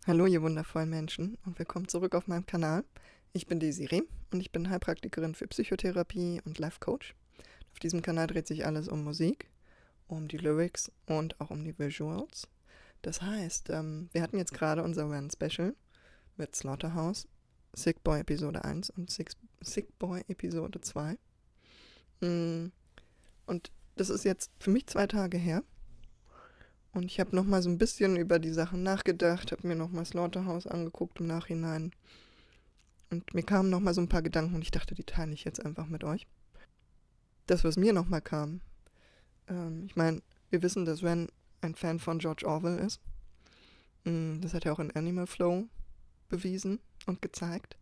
Hallo, ihr wundervollen Menschen und willkommen zurück auf meinem Kanal. Ich bin Desiree und ich bin Heilpraktikerin für Psychotherapie und Life Coach. Auf diesem Kanal dreht sich alles um Musik, um die Lyrics und auch um die Visuals. Das heißt, wir hatten jetzt gerade unser Run-Special mit Slaughterhouse, Sick Boy Episode 1 und Sick Boy Episode 2. Und das ist jetzt für mich 2 Tage her. Und ich habe nochmal so ein bisschen über die Sachen nachgedacht, habe mir nochmal Slaughterhouse angeguckt im Nachhinein. Und mir kamen nochmal so ein paar Gedanken und ich dachte, die teile ich jetzt einfach mit euch. Das, was mir nochmal kam, ich meine, wir wissen, dass Ren ein Fan von George Orwell ist. Das hat er auch in Animal Flow bewiesen und gezeigt.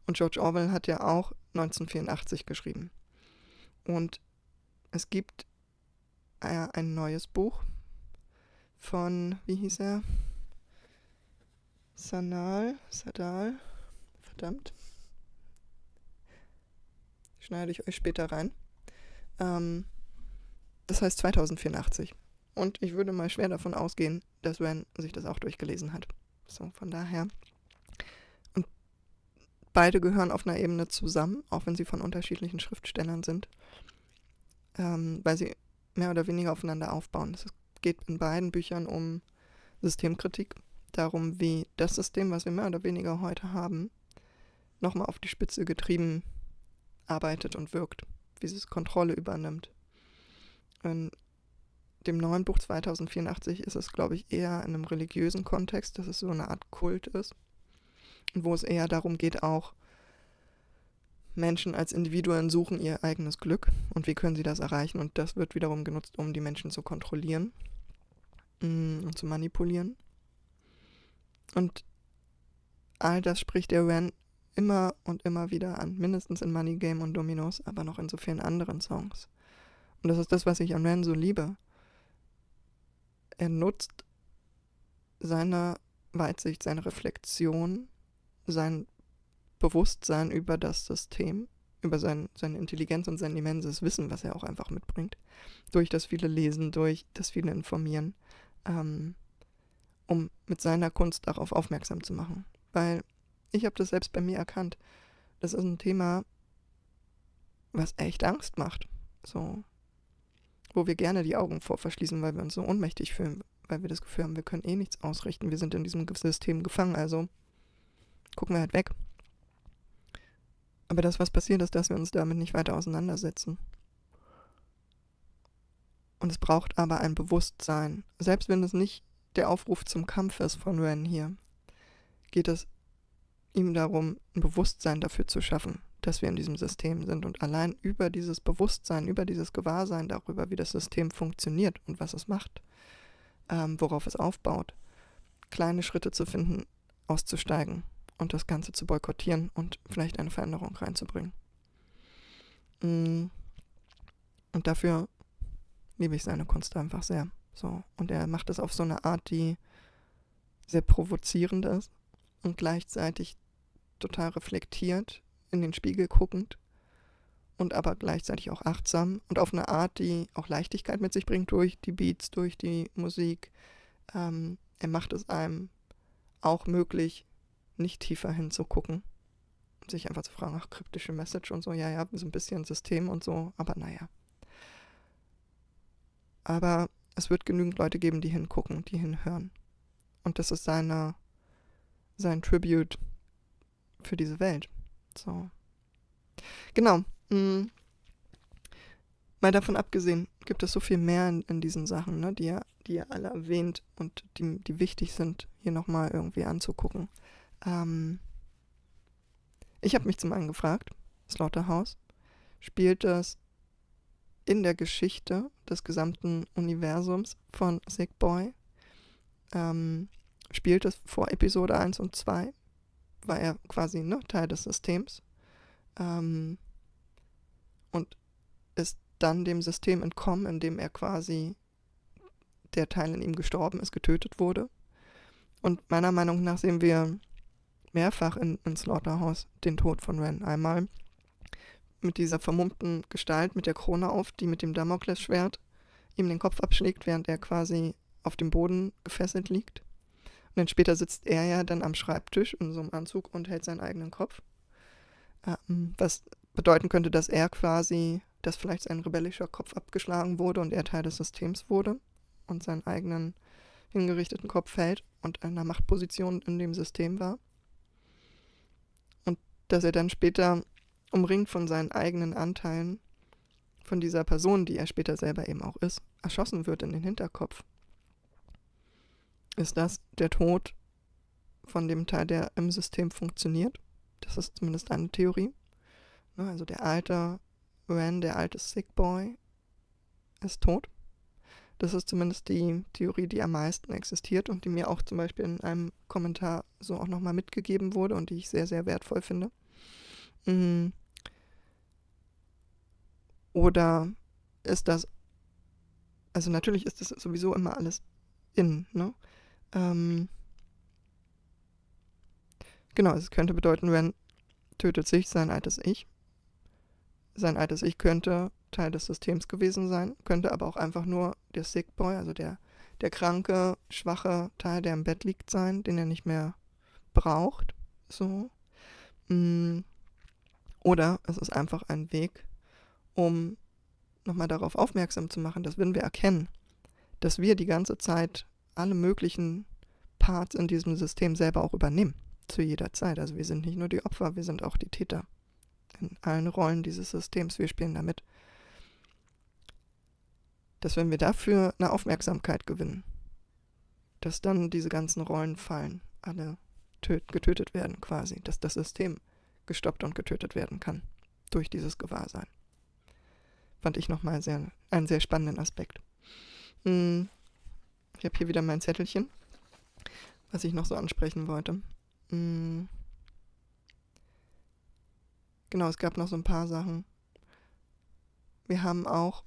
Und George Orwell hat ja auch 1984 geschrieben. Und es gibt ein neues Buch von, wie hieß er? Sadal, verdammt. Schneide ich euch später rein. Das heißt 2084. Und ich würde mal schwer davon ausgehen, dass Ren sich das auch durchgelesen hat. So, von daher. Und beide gehören auf einer Ebene zusammen, auch wenn sie von unterschiedlichen Schriftstellern sind. Weil sie mehr oder weniger aufeinander aufbauen. Es geht in beiden Büchern um Systemkritik. Darum, wie das System, was wir mehr oder weniger heute haben, nochmal auf die Spitze getrieben arbeitet und wirkt. Wie es Kontrolle übernimmt. In dem neuen Buch 2084 ist es, glaube ich, eher in einem religiösen Kontext, dass es so eine Art Kult ist. Und wo es eher darum geht, auch Menschen als Individuen suchen ihr eigenes Glück und wie können sie das erreichen. Und das wird wiederum genutzt, um die Menschen zu kontrollieren und zu manipulieren. Und all das spricht der Ren immer und immer wieder an, mindestens in Money Game und Dominos, aber noch in so vielen anderen Songs. Und das ist das, was ich an Ren so liebe. Er nutzt seine Weitsicht, seine Reflexion, sein Bewusstsein über das System, über seine Intelligenz und sein immenses Wissen, was er auch einfach mitbringt, durch das viele Lesen, durch das viele Informieren, um mit seiner Kunst darauf aufmerksam zu machen. Weil ich habe das selbst bei mir erkannt. Das ist ein Thema, was echt Angst macht. So, wo wir gerne die Augen vor verschließen, weil wir uns so ohnmächtig fühlen, weil wir das Gefühl haben, wir können eh nichts ausrichten. Wir sind in diesem System gefangen, also gucken wir halt weg. Aber das, was passiert, ist, dass wir uns damit nicht weiter auseinandersetzen. Und es braucht aber ein Bewusstsein. Selbst wenn es nicht der Aufruf zum Kampf ist von Ren hier, geht es ihm darum, ein Bewusstsein dafür zu schaffen, dass wir in diesem System sind. Und allein über dieses Bewusstsein, über dieses Gewahrsein darüber, wie das System funktioniert und was es macht, worauf es aufbaut, kleine Schritte zu finden, auszusteigen und das Ganze zu boykottieren und vielleicht eine Veränderung reinzubringen. Und dafür liebe ich seine Kunst einfach sehr. So. Und er macht es auf so eine Art, die sehr provozierend ist und gleichzeitig total reflektiert, in den Spiegel guckend und aber gleichzeitig auch achtsam und auf eine Art, die auch Leichtigkeit mit sich bringt durch die Beats, durch die Musik. Er macht es einem auch möglich, nicht tiefer hinzugucken und sich einfach zu fragen, ach, kryptische Message und so, ja, so ein bisschen System und so, aber naja. Aber es wird genügend Leute geben, die hingucken, die hinhören. Und das ist sein Tribute für diese Welt. So. Genau. Mal davon abgesehen, gibt es so viel mehr in diesen Sachen, ne, die ihr alle erwähnt und die wichtig sind, hier nochmal irgendwie anzugucken. Ich habe mich zum einen gefragt, Slaughterhouse, spielt das in der Geschichte des gesamten Universums von Sick Boy? Spielt es vor Episode 1 und 2? War er quasi Teil des Systems? Und ist dann dem System entkommen, indem er quasi der Teil in ihm gestorben ist, getötet wurde. Und meiner Meinung nach sehen wir mehrfach in Slaughterhouse den Tod von Ren. Einmal mit dieser vermummten Gestalt mit der Krone auf, die mit dem Damoklesschwert ihm den Kopf abschlägt, während er quasi auf dem Boden gefesselt liegt. dann später sitzt er ja dann am Schreibtisch in so einem Anzug und hält seinen eigenen Kopf. Was bedeuten könnte, dass dass vielleicht sein rebellischer Kopf abgeschlagen wurde und er Teil des Systems wurde und seinen eigenen hingerichteten Kopf hält und in einer Machtposition in dem System war. Und dass er dann später umringt von seinen eigenen Anteilen, von dieser Person, die er später selber eben auch ist, erschossen wird in den Hinterkopf. Ist das der Tod von dem Teil, der im System funktioniert? Das ist zumindest eine Theorie. Also der alte Ren, der alte Sick Boy, ist tot. Das ist zumindest die Theorie, die am meisten existiert und die mir auch zum Beispiel in einem Kommentar so auch nochmal mitgegeben wurde und die ich sehr, sehr wertvoll finde. Oder ist das, also natürlich ist das sowieso immer alles ne? Genau, es könnte bedeuten, Ren tötet sich, sein altes Ich. Sein altes Ich könnte Teil des Systems gewesen sein, könnte aber auch einfach nur der Sick Boy, also der kranke, schwache Teil, der im Bett liegt, sein, den er nicht mehr braucht. So. Oder es ist einfach ein Weg, um nochmal darauf aufmerksam zu machen, dass wenn wir erkennen, dass wir die ganze Zeit alle möglichen Parts in diesem System selber auch übernehmen, zu jeder Zeit. Also wir sind nicht nur die Opfer, wir sind auch die Täter. In allen Rollen dieses Systems, wir spielen damit. Dass wenn wir dafür eine Aufmerksamkeit gewinnen, dass dann diese ganzen Rollen fallen, alle getötet werden quasi, dass das System gestoppt und getötet werden kann durch dieses Gewahrsein. Fand ich nochmal einen sehr spannenden Aspekt. Ich habe hier wieder mein Zettelchen, was ich noch so ansprechen wollte. Genau, es gab noch so ein paar Sachen. Wir haben auch,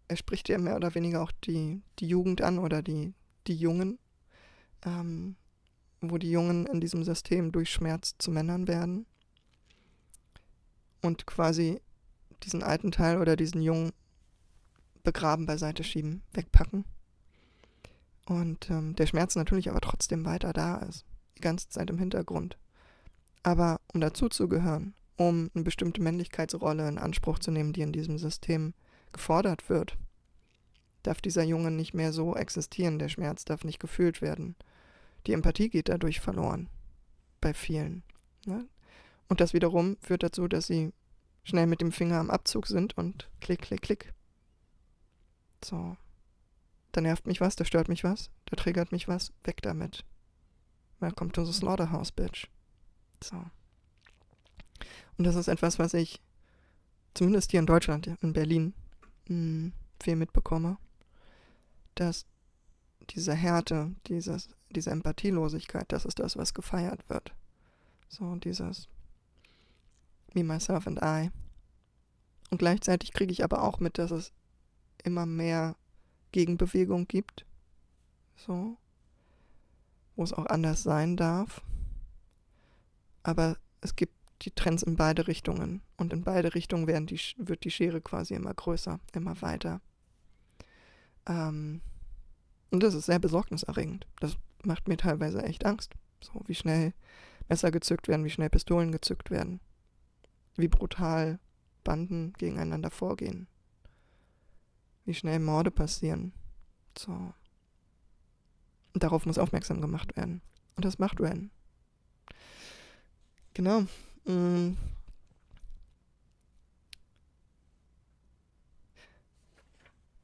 er spricht ja mehr oder weniger auch die Jugend an oder die Jungen, wo die Jungen in diesem System durch Schmerz zu Männern werden und quasi diesen alten Teil oder diesen Jungen begraben, beiseite schieben, wegpacken. Und der Schmerz natürlich aber trotzdem weiter da ist, die ganze Zeit im Hintergrund. Aber um dazuzugehören, um eine bestimmte Männlichkeitsrolle in Anspruch zu nehmen, die in diesem System gefordert wird, darf dieser Junge nicht mehr so existieren, der Schmerz darf nicht gefühlt werden. Die Empathie geht dadurch verloren, bei vielen. Ne? Und das wiederum führt dazu, dass sie schnell mit dem Finger am Abzug sind und klick, klick, klick. So. Da nervt mich was, da stört mich was, da triggert mich was, weg damit. Welcome to the slaughterhouse, bitch. So. Und das ist etwas, was ich zumindest hier in Deutschland, in Berlin, viel mitbekomme, dass diese Härte, diese Empathielosigkeit, das ist das, was gefeiert wird. So dieses Me, Myself and I. Und gleichzeitig kriege ich aber auch mit, dass es immer mehr Gegenbewegung gibt, so, wo es auch anders sein darf. Aber es gibt die Trends in beide Richtungen und in beide Richtungen wird die Schere quasi immer größer, immer weiter. Und das ist sehr besorgniserregend. Das macht mir teilweise echt Angst. So, wie schnell Messer gezückt werden, wie schnell Pistolen gezückt werden, wie brutal Banden gegeneinander vorgehen, wie schnell Morde passieren. So. Und darauf muss aufmerksam gemacht werden. Und das macht Ren. Genau.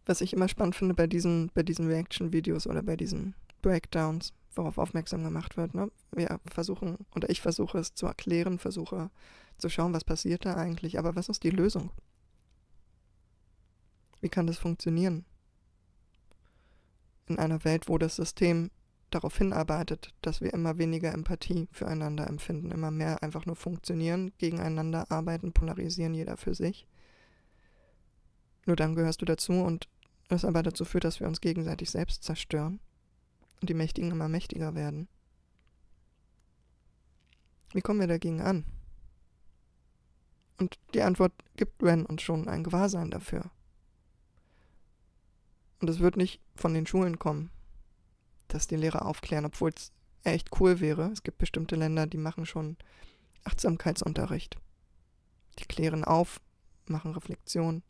Was ich immer spannend finde bei diesen Reaction-Videos oder bei diesen Breakdowns, worauf aufmerksam gemacht wird, ne? Ich versuche es zu erklären, versuche zu schauen, was passiert da eigentlich, aber was ist die Lösung? Wie kann das funktionieren? In einer Welt, wo das System darauf hinarbeitet, dass wir immer weniger Empathie füreinander empfinden, immer mehr einfach nur funktionieren, gegeneinander arbeiten, polarisieren, jeder für sich. Nur dann gehörst du dazu und es aber dazu führt, dass wir uns gegenseitig selbst zerstören und die Mächtigen immer mächtiger werden. Wie kommen wir dagegen an? Und die Antwort gibt Ren uns schon ein Gewahrsein dafür. Und es wird nicht von den Schulen kommen. dass die Lehrer aufklären, obwohl es echt cool wäre. Es gibt bestimmte Länder, die machen schon Achtsamkeitsunterricht. Die klären auf, machen Reflexion,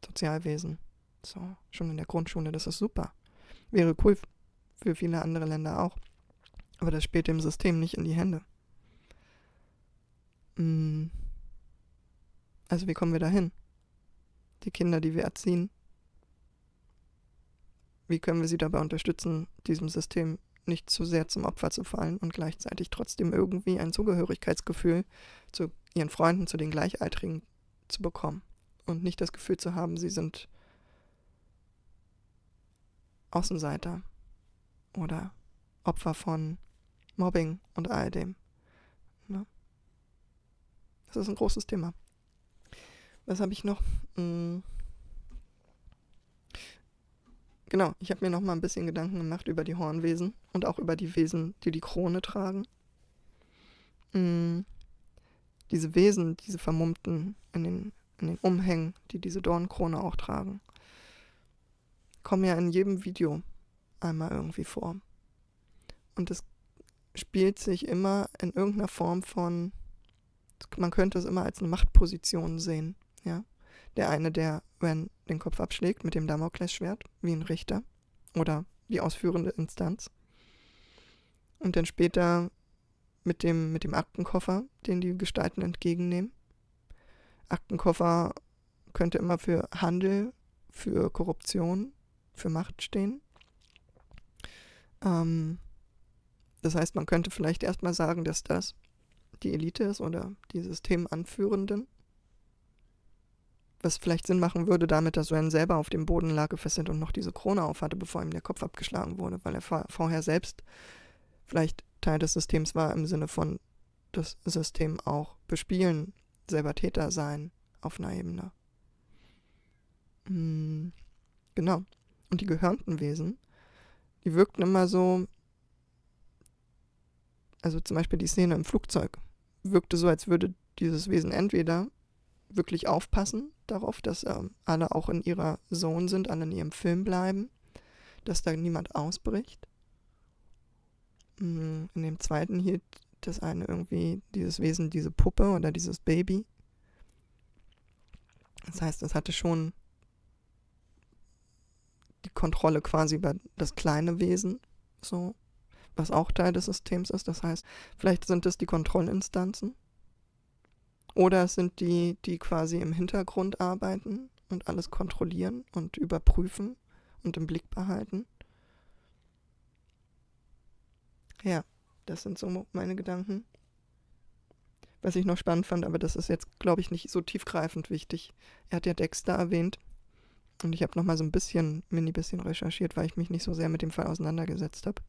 Sozialwesen. So, schon in der Grundschule, das ist super. Wäre cool für viele andere Länder auch. Aber das spielt dem System nicht in die Hände. Also wie kommen wir dahin? Die Kinder, die wir erziehen, wie können wir sie dabei unterstützen, diesem System nicht zu sehr zum Opfer zu fallen und gleichzeitig trotzdem irgendwie ein Zugehörigkeitsgefühl zu ihren Freunden, zu den Gleichaltrigen zu bekommen und nicht das Gefühl zu haben, sie sind Außenseiter oder Opfer von Mobbing und all dem. Ne? Das ist ein großes Thema. Was habe ich noch? Genau, ich habe mir noch mal ein bisschen Gedanken gemacht über die Hornwesen und auch über die Wesen, die die Krone tragen. Diese Wesen, diese Vermummten in den Umhängen, die diese Dornkrone auch tragen, kommen ja in jedem Video einmal irgendwie vor. Und es spielt sich immer in irgendeiner Form von, man könnte es immer als eine Machtposition sehen, ja. Der eine, der Ren den Kopf abschlägt mit dem Damoklesschwert, wie ein Richter oder die ausführende Instanz. Und dann später mit dem Aktenkoffer, den die Gestalten entgegennehmen. Aktenkoffer könnte immer für Handel, für Korruption, für Macht stehen. Das heißt, man könnte vielleicht erstmal sagen, dass das die Elite ist oder die Systemanführenden. Was vielleicht Sinn machen würde damit, dass Ren selber auf dem Boden lag gefesselt und noch diese Krone aufhatte, bevor ihm der Kopf abgeschlagen wurde, weil er vorher selbst vielleicht Teil des Systems war, im Sinne von das System auch bespielen, selber Täter sein auf einer Ebene. Genau. Und die gehörnten Wesen, die wirkten immer so, also zum Beispiel die Szene im Flugzeug, wirkte so, als würde dieses Wesen entweder wirklich aufpassen darauf, dass alle auch in ihrer Zone sind, alle in ihrem Film bleiben, dass da niemand ausbricht. In dem zweiten hielt das eine irgendwie, dieses Wesen, diese Puppe oder dieses Baby. Das heißt, es hatte schon die Kontrolle quasi über das kleine Wesen, so, was auch Teil des Systems ist. Das heißt, vielleicht sind es die Kontrollinstanzen. Oder es sind die quasi im Hintergrund arbeiten und alles kontrollieren und überprüfen und im Blick behalten. Ja, das sind so meine Gedanken. Was ich noch spannend fand, aber das ist jetzt, glaube ich, nicht so tiefgreifend wichtig. Er hat ja Dexter erwähnt und ich habe noch mal so ein bisschen recherchiert, weil ich mich nicht so sehr mit dem Fall auseinandergesetzt habe.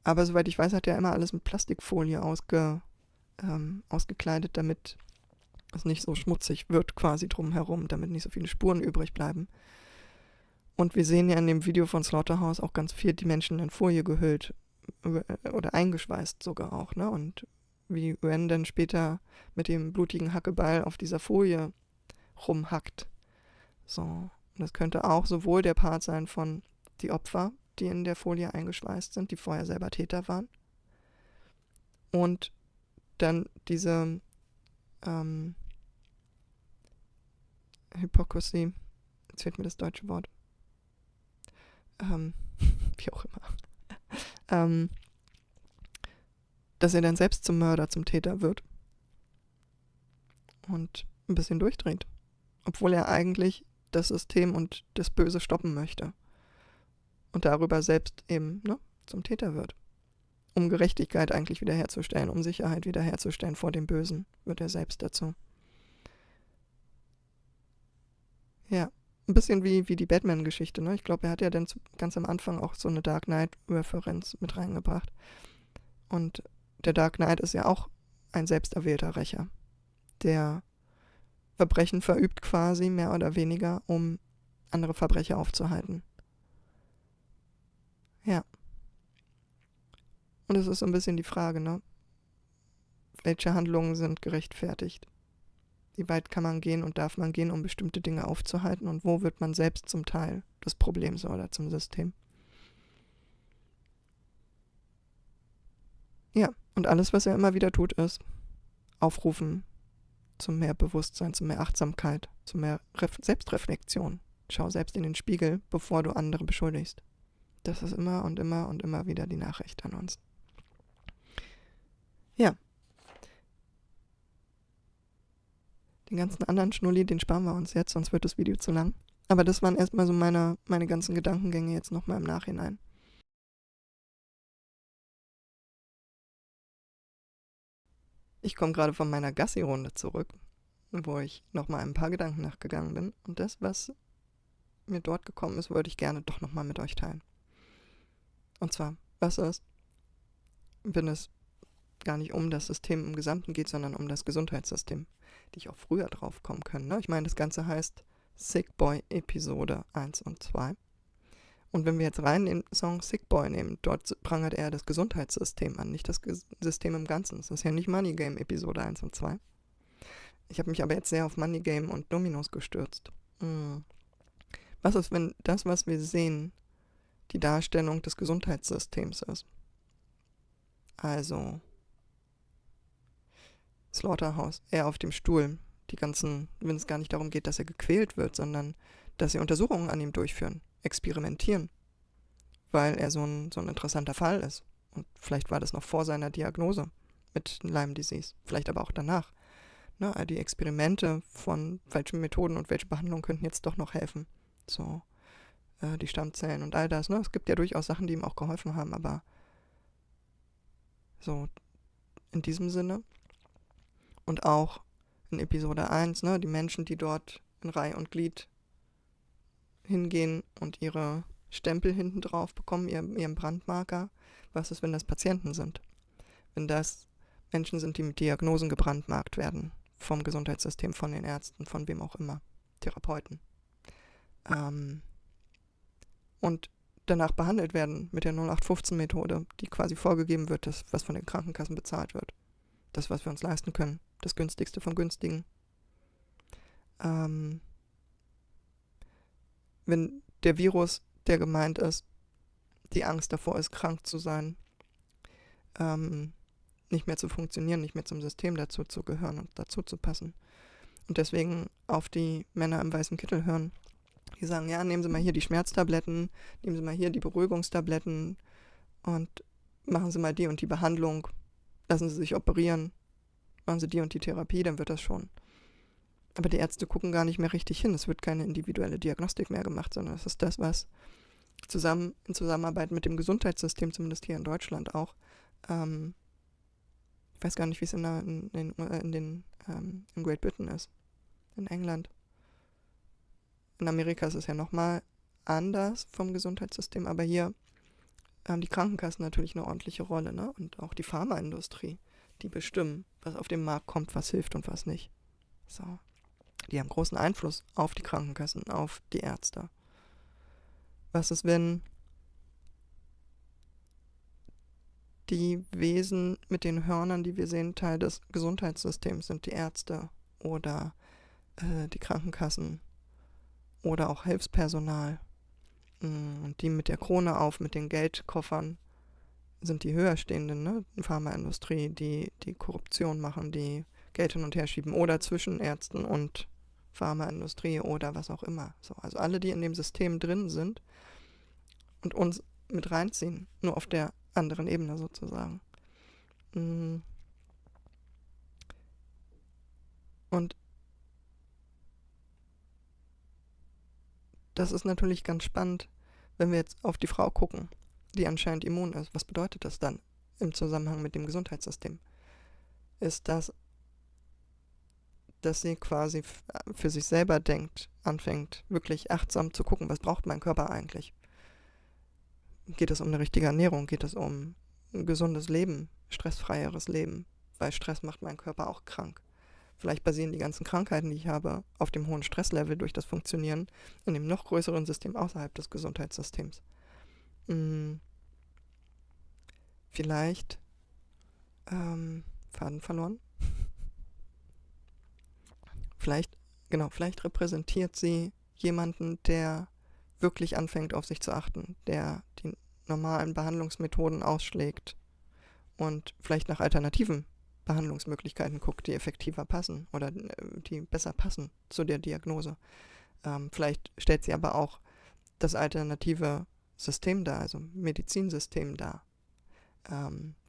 Aber soweit ich weiß, hat er immer alles mit Plastikfolie ausgekleidet, damit es nicht so schmutzig wird quasi drumherum, damit nicht so viele Spuren übrig bleiben. Und wir sehen ja in dem Video von Slaughterhouse auch ganz viel die Menschen in Folie gehüllt oder eingeschweißt sogar auch, ne? Und wie Ren dann später mit dem blutigen Hackebeil auf dieser Folie rumhackt. So, und das könnte auch sowohl der Part sein von die Opfer, die in der Folie eingeschweißt sind, die vorher selber Täter waren, und dann diese Hypocrisy, jetzt fehlt mir das deutsche Wort, wie auch immer, dass er dann selbst zum Mörder, zum Täter wird und ein bisschen durchdreht, obwohl er eigentlich das System und das Böse stoppen möchte und darüber selbst eben zum Täter wird. Um Gerechtigkeit eigentlich wiederherzustellen, um Sicherheit wiederherzustellen vor dem Bösen, wird er selbst dazu. Ja, ein bisschen wie die Batman-Geschichte, ne? Ich glaube, er hat ja dann ganz am Anfang auch so eine Dark Knight-Referenz mit reingebracht. Und der Dark Knight ist ja auch ein selbsterwählter Rächer, der Verbrechen verübt quasi, mehr oder weniger, um andere Verbrecher aufzuhalten. Ja. Und es ist so ein bisschen die Frage, ne? Welche Handlungen sind gerechtfertigt? Wie weit kann man gehen und darf man gehen, um bestimmte Dinge aufzuhalten? Und wo wird man selbst zum Teil des Problems oder zum System? Ja, und alles, was er immer wieder tut, ist aufrufen zu mehr Bewusstsein, zu mehr Achtsamkeit, zu mehr Selbstreflexion. Schau selbst in den Spiegel, bevor du andere beschuldigst. Das ist immer und immer und immer wieder die Nachricht an uns. Ja. Den ganzen anderen Schnulli, den sparen wir uns jetzt, sonst wird das Video zu lang. Aber das waren erstmal so meine ganzen Gedankengänge jetzt nochmal im Nachhinein. Ich komme gerade von meiner Gassi-Runde zurück, wo ich nochmal ein paar Gedanken nachgegangen bin. Und das, was mir dort gekommen ist, würde ich gerne doch nochmal mit euch teilen. Und zwar, was ist, wenn es gar nicht um das System im Gesamten geht, sondern um das Gesundheitssystem, die ich auch früher drauf kommen können. Ne? Ich meine, das Ganze heißt Sick Boy Episode 1 und 2. Und wenn wir jetzt rein den Song Sick Boy nehmen, dort prangert er das Gesundheitssystem an, nicht das System im Ganzen. Das ist ja nicht Money Game Episode 1 und 2. Ich habe mich aber jetzt sehr auf Money Game und Dominos gestürzt. Was ist, wenn das, was wir sehen, die Darstellung des Gesundheitssystems ist? Also Slaughterhouse, er auf dem Stuhl, die ganzen, wenn es gar nicht darum geht, dass er gequält wird, sondern dass sie Untersuchungen an ihm durchführen, experimentieren, weil er so ein interessanter Fall ist. Und vielleicht war das noch vor seiner Diagnose mit Lyme Disease, vielleicht aber auch danach. Ne, all die Experimente von welchen Methoden und welche Behandlungen könnten jetzt doch noch helfen. So, die Stammzellen und all das. Ne? Es gibt ja durchaus Sachen, die ihm auch geholfen haben, aber so in diesem Sinne. Und auch in Episode 1, ne, die Menschen, die dort in Reih und Glied hingehen und ihre Stempel hinten drauf bekommen, ihren Brandmarker. Was ist, wenn das Patienten sind? Wenn das Menschen sind, die mit Diagnosen gebrandmarkt werden, vom Gesundheitssystem, von den Ärzten, von wem auch immer, Therapeuten. Und danach behandelt werden mit der 0815-Methode, die quasi vorgegeben wird, das, was von den Krankenkassen bezahlt wird. Das, was wir uns leisten können. Das Günstigste vom Günstigen. Wenn der Virus, der gemeint ist, die Angst davor ist, krank zu sein, nicht mehr zu funktionieren, nicht mehr zum System dazu zu gehören und dazu zu passen. Und deswegen auf die Männer im weißen Kittel hören, die sagen, ja, nehmen Sie mal hier die Schmerztabletten, nehmen Sie mal hier die Beruhigungstabletten und machen Sie mal die und die Behandlung, lassen Sie sich operieren, machen Sie die und die Therapie, dann wird das schon. Aber die Ärzte gucken gar nicht mehr richtig hin. Es wird keine individuelle Diagnostik mehr gemacht, sondern es ist das, was in Zusammenarbeit mit dem Gesundheitssystem, zumindest hier in Deutschland auch, ich weiß gar nicht, wie es in Great Britain ist, in England. In Amerika ist es ja nochmal anders vom Gesundheitssystem, aber hier haben die Krankenkassen natürlich eine ordentliche Rolle, ne? Und auch die Pharmaindustrie, die bestimmen, was auf den Markt kommt, was hilft und was nicht. So. Die haben großen Einfluss auf die Krankenkassen, auf die Ärzte. Was ist, wenn die Wesen mit den Hörnern, die wir sehen, Teil des Gesundheitssystems sind, die Ärzte oder die Krankenkassen oder auch Hilfspersonal. Und die mit der Krone auf, mit den Geldkoffern, sind die höherstehenden, ne? Die Pharmaindustrie, die Korruption machen, die Geld hin und her schieben oder zwischen Ärzten und Pharmaindustrie oder was auch immer. So, also alle, die in dem System drin sind und uns mit reinziehen, nur auf der anderen Ebene sozusagen. Und das ist natürlich ganz spannend, wenn wir jetzt auf die Frau gucken, die anscheinend immun ist. Was bedeutet das dann im Zusammenhang mit dem Gesundheitssystem? Ist das, dass sie quasi für sich selber denkt, anfängt wirklich achtsam zu gucken, was braucht mein Körper eigentlich? Geht es um eine richtige Ernährung? Geht es um ein gesundes Leben, stressfreieres Leben? Weil Stress macht meinen Körper auch krank. Vielleicht basieren die ganzen Krankheiten, die ich habe, auf dem hohen Stresslevel durch das Funktionieren in dem noch größeren System außerhalb des Gesundheitssystems. Vielleicht Faden verloren. Vielleicht repräsentiert sie jemanden, der wirklich anfängt, auf sich zu achten, der die normalen Behandlungsmethoden ausschlägt und vielleicht nach alternativen Behandlungsmöglichkeiten guckt, die effektiver passen oder die besser passen zu der Diagnose. Vielleicht stellt sie aber auch das alternative System dar, also Medizinsystem dar,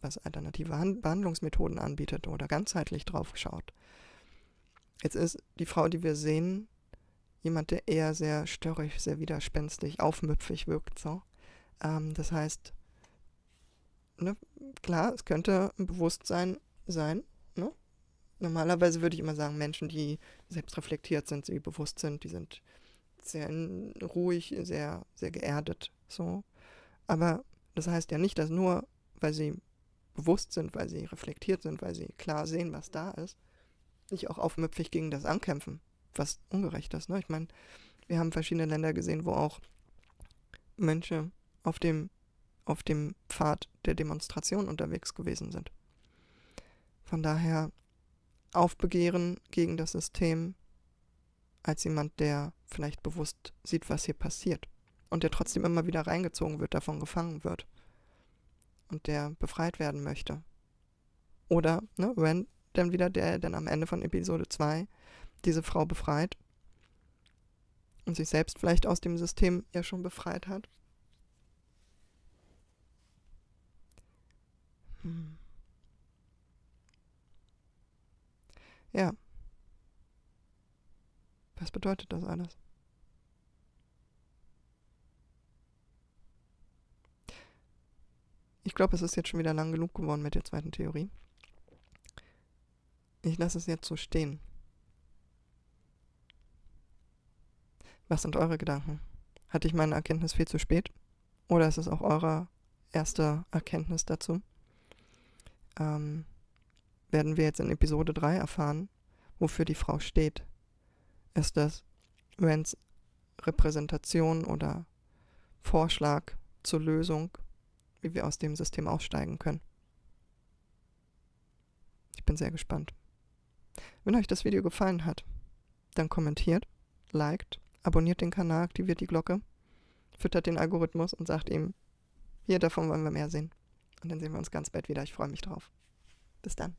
was alternative Behandlungsmethoden anbietet oder ganzheitlich drauf schaut. Jetzt ist die Frau, die wir sehen, jemand, der eher sehr störrisch, sehr widerspenstig, aufmüpfig wirkt. So. Das heißt, ne, klar, es könnte ein Bewusstsein sein. Ne? Normalerweise würde ich immer sagen, Menschen, die selbst reflektiert sind, die bewusst sind, die sind sehr ruhig, sehr, sehr geerdet. So. Aber das heißt ja nicht, dass nur, weil sie bewusst sind, weil sie reflektiert sind, weil sie klar sehen, was da ist, nicht auch aufmüpfig gegen das ankämpfen, was ungerecht ist. Ne? Ich meine, wir haben verschiedene Länder gesehen, wo auch Mönche auf dem Pfad der Demonstration unterwegs gewesen sind. Von daher Aufbegehren gegen das System als jemand, der vielleicht bewusst sieht, was hier passiert und der trotzdem immer wieder reingezogen wird, davon gefangen wird und der befreit werden möchte. Oder ne, Ren dann wieder, der dann am Ende von Episode 2 diese Frau befreit und sich selbst vielleicht aus dem System ja schon befreit hat. Ja. Was bedeutet das alles? Ich glaube, es ist jetzt schon wieder lang genug geworden mit der zweiten Theorie. Ich lasse es jetzt so stehen. Was sind eure Gedanken? Hatte ich meine Erkenntnis viel zu spät? Oder ist es auch eure erste Erkenntnis dazu? Werden wir jetzt in Episode 3 erfahren, wofür die Frau steht. Ist das Rens Repräsentation oder Vorschlag zur Lösung, wie wir aus dem System aussteigen können? Ich bin sehr gespannt. Wenn euch das Video gefallen hat, dann kommentiert, liked, abonniert den Kanal, aktiviert die Glocke, füttert den Algorithmus und sagt ihm, hier, davon wollen wir mehr sehen. Und dann sehen wir uns ganz bald wieder. Ich freue mich drauf. Bis dann.